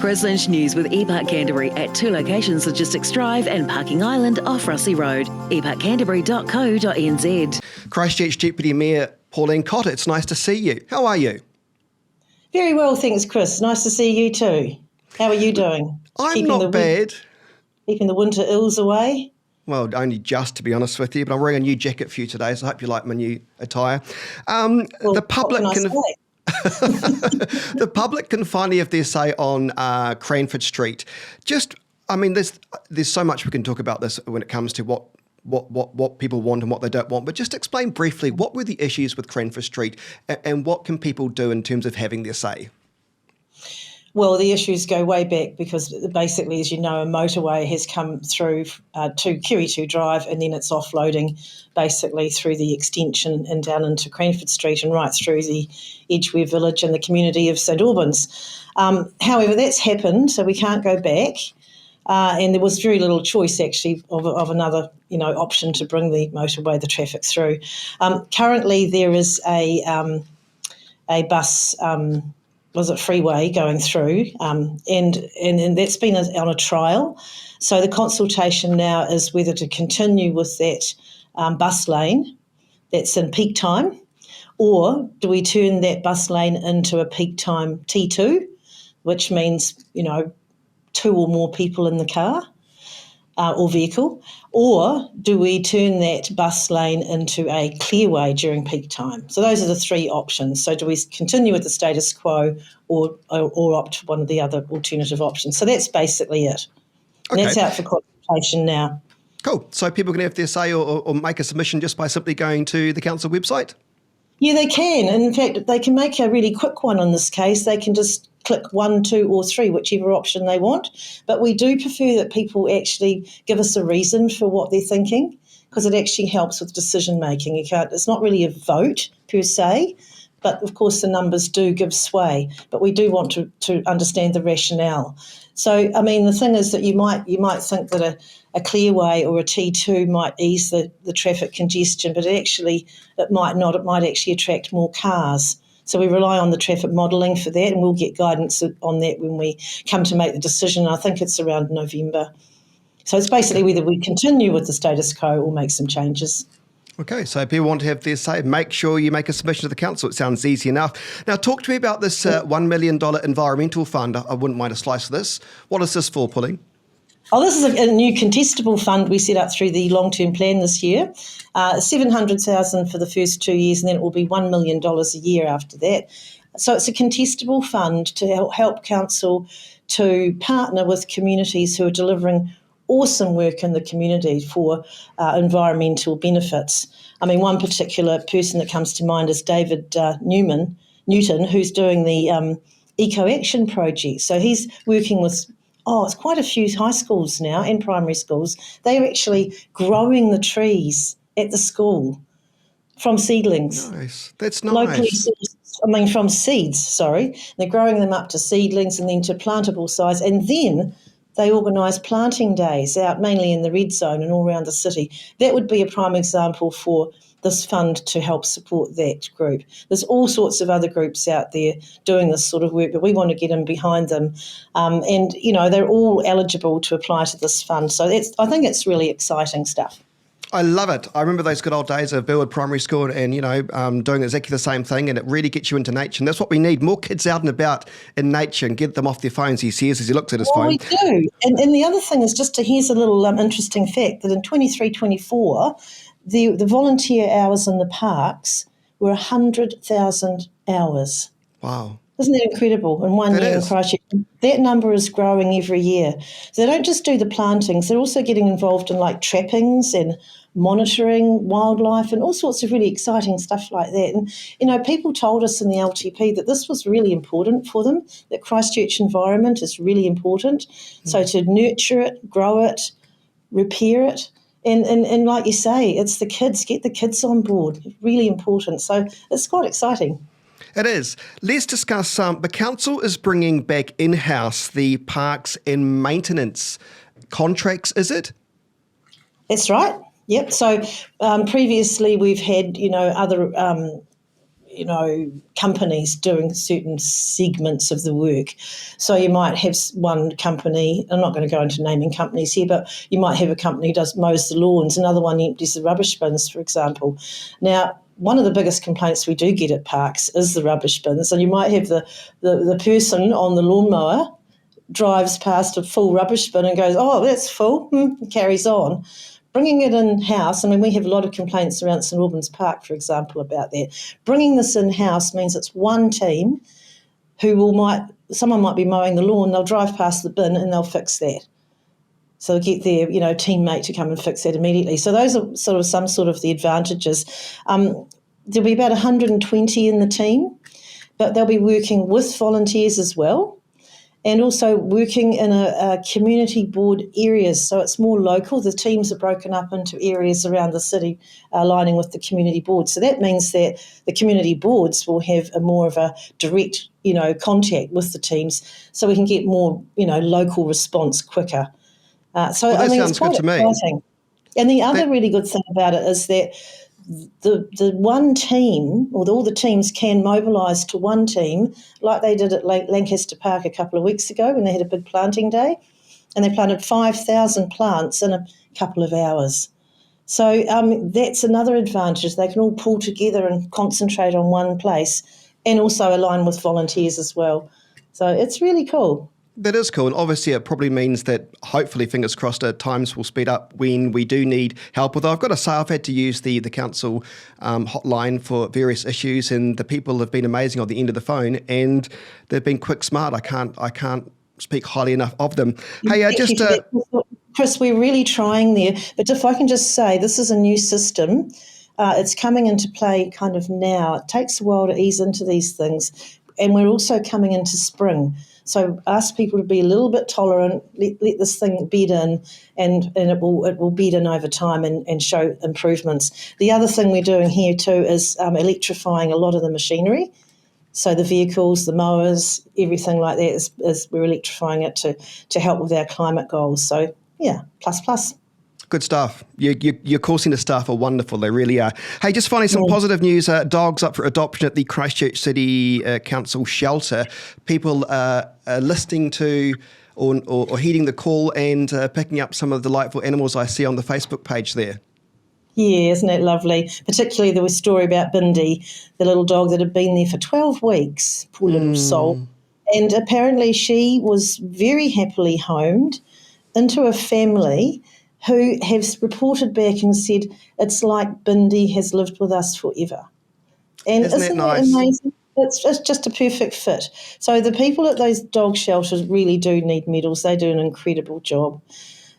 Chris Lynch News with ePark Canterbury at 2 locations, Logistics Drive and Parking Island off Russie Road. eparkcanterbury.co.nz. Christchurch Deputy Mayor Pauline Cotter, it's nice to see you. How are you? Very well, thanks, Chris. Nice to see you too. How are you doing? I'm not bad. Keeping the winter ills away? Well, only just, to be honest with you, but I'm wearing a new jacket for you today, so I hope you like my new attire. The public can finally have their say on Cranford Street. There's so much we can talk about this when it comes to what people want and what they don't want, but just explain briefly what were the issues with Cranford Street and what can people do in terms of having their say? Well, the issues go way back because basically, as you know, a motorway has come through to QE2 Drive and then it's offloading basically through the extension and down into Cranford Street and right through the Edgware Village and the community of St Albans. However, that's happened, so we can't go back. And there was very little choice actually of another, option to bring the motorway, the traffic through. Currently, there is a bus. Was it freeway going through, and that's been on a trial. So the consultation now is whether to continue with that bus lane that's in peak time, or do we turn that bus lane into a peak time T2, which means, 2 or more people in the car or vehicle, or do we turn that bus lane into a clearway during peak time? So those are the 3 options. So do we continue with the status quo or opt for one of the other alternative options? So that's basically it. And that's out for consultation now. Cool. So people can have their say or make a submission just by simply going to the council website? Yeah, they can. And in fact, they can make a really quick one in this case. They can just click 1, 2 or 3, whichever option they want. But we do prefer that people actually give us a reason for what they're thinking because it actually helps with decision making. It's not really a vote per se, but of course the numbers do give sway. But we do want to understand the rationale. So, the thing is that you might think that a clearway or a T2 might ease the traffic congestion, but it might not. It might actually attract more cars. So we rely on the traffic modelling for that, and we'll get guidance on that when we come to make the decision. I think it's around November. So it's basically whether we continue with the status quo or make some changes. Okay, so if people want to have their say, make sure you make a submission to the council. It sounds easy enough. Now, talk to me about this $1 million environmental fund. I wouldn't mind a slice of this. What is this for, Pauline? Oh, this is a new contestable fund we set up through the long-term plan this year. $700,000 for the first 2 years, and then it will be $1 million a year after that. So it's a contestable fund to help council to partner with communities who are delivering awesome work in the community for environmental benefits. One particular person that comes to mind is David Newton, who's doing the Eco Action Project. So he's working with it's quite a few high schools now and primary schools. They're actually growing the trees at the school from seedlings. Nice. That's nice. Locally sourced, from seeds, sorry. They're growing them up to seedlings and then to plantable size. And then they organise planting days out mainly in the red zone and all around the city. That would be a prime example for this fund to help support that group. There's all sorts of other groups out there doing this sort of work, but we want to get in behind them. They're all eligible to apply to this fund. So I think it's really exciting stuff. I love it. I remember those good old days of Burwood Primary School and doing exactly the same thing, and it really gets you into nature. And that's what we need, more kids out and about in nature and get them off their phones, he says, as he looks at his phone. We do. And the other thing is here's a little interesting fact, that in 23-24, the volunteer hours in the parks were 100,000 hours. Wow. Isn't that incredible? In 1 year in Christchurch. That number is growing every year. So they don't just do the plantings, they're also getting involved in trappings and monitoring wildlife and all sorts of really exciting stuff like that. And, people told us in the LTP that this was really important for them, that Christchurch environment is really important. So to nurture it, grow it, repair it, and like you say, it's the kids, get the kids on board, really important. So it's quite exciting. It is. Let's discuss, the council is bringing back in-house the parks and maintenance contracts, is it? That's right. Yep. So previously we've had, other companies doing certain segments of the work. So you might have one company, I'm not going to go into naming companies here, but you might have a company who mows the lawns, another one empties the rubbish bins, for example. Now, one of the biggest complaints we do get at parks is the rubbish bins. And you might have the person on the lawnmower drives past a full rubbish bin and goes, oh, that's full, and carries on. Bringing it in-house, I mean, we have a lot of complaints around St Albans Park, for example, about that. Bringing this in-house means it's one team someone might be mowing the lawn, they'll drive past the bin and they'll fix that. So they'll get their, teammate to come and fix that immediately. So those are some of the advantages. There'll be about 120 in the team, but they'll be working with volunteers as well, and also working in a community board areas, so it's more local. The teams are broken up into areas around the city, aligning with the community board. So that means that the community boards will have more of a direct, contact with the teams, so we can get more, local response quicker. That sounds good to me. Exciting. And the other really good thing about it is that the one team, or all the teams can mobilise to one team, like they did at Lancaster Park a couple of weeks ago when they had a big planting day, and they planted 5,000 plants in a couple of hours. So that's another advantage. They can all pull together and concentrate on one place, and also align with volunteers as well. So it's really cool. That is cool, and obviously it probably means that, hopefully, fingers crossed, times will speed up when we do need help. Although I've got to say, I've had to use the council hotline for various issues, and the people have been amazing on the end of the phone, and they've been quick, smart. I can't speak highly enough of them. Hey, Chris, we're really trying there. But if I can just say, this is a new system. It's coming into play kind of now. It takes a while to ease into these things, and we're also coming into spring. So ask people to be a little bit tolerant, let this thing bed in, and it will bed in over time and show improvements. The other thing we're doing here too is electrifying a lot of the machinery. So the vehicles, the mowers, everything like that is we're electrifying it to help with our climate goals. So yeah, plus. Good stuff. Your call centre staff are wonderful. They really are. Hey, just finally some positive news. Dogs up for adoption at the Christchurch City Council shelter. People are listening to or heeding the call and picking up some of the delightful animals I see on the Facebook page there. Yeah, isn't it lovely? Particularly there was a story about Bindi, the little dog that had been there for 12 weeks. Poor little soul. And apparently she was very happily homed into a family who have reported back and said it's like Bindi has lived with us forever. And isn't that amazing? It's just a perfect fit. So the people at those dog shelters really do need medals. They do an incredible job.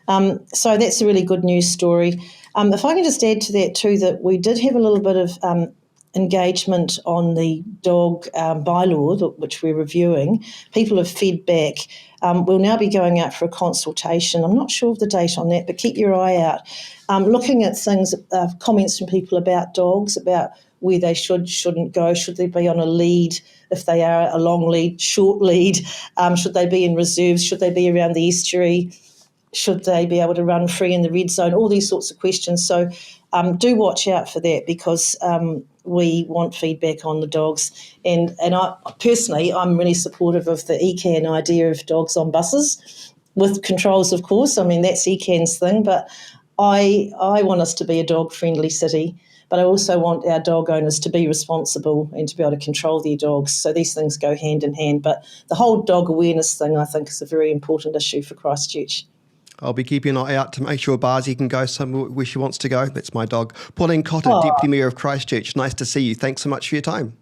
So that's a really good news story. If I can just add to that too, that we did have a little bit of engagement on the dog bylaw, which we're reviewing. People have fed back. We'll now be going out for a consultation. I'm not sure of the date on that, but keep your eye out. Looking at things, comments from people about dogs, about where they shouldn't go. Should they be on a lead if they are a long lead, short lead? Should they be in reserves? Should they be around the estuary? Should they be able to run free in the red zone? All these sorts of questions. So do watch out for that, because we want feedback on the dogs. And I personally, I'm really supportive of the ECAN idea of dogs on buses, with controls, of course. I mean, that's ECAN's thing, but I want us to be a dog-friendly city, but I also want our dog owners to be responsible and to be able to control their dogs. So these things go hand in hand. But the whole dog awareness thing, I think, is a very important issue for Christchurch. I'll be keeping an eye out to make sure Barzi can go somewhere where she wants to go. That's my dog. Pauline Cotter, Deputy Mayor of Christchurch. Nice to see you. Thanks so much for your time.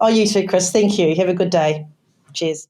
Oh, you too, Chris. Thank you. Have a good day. Cheers.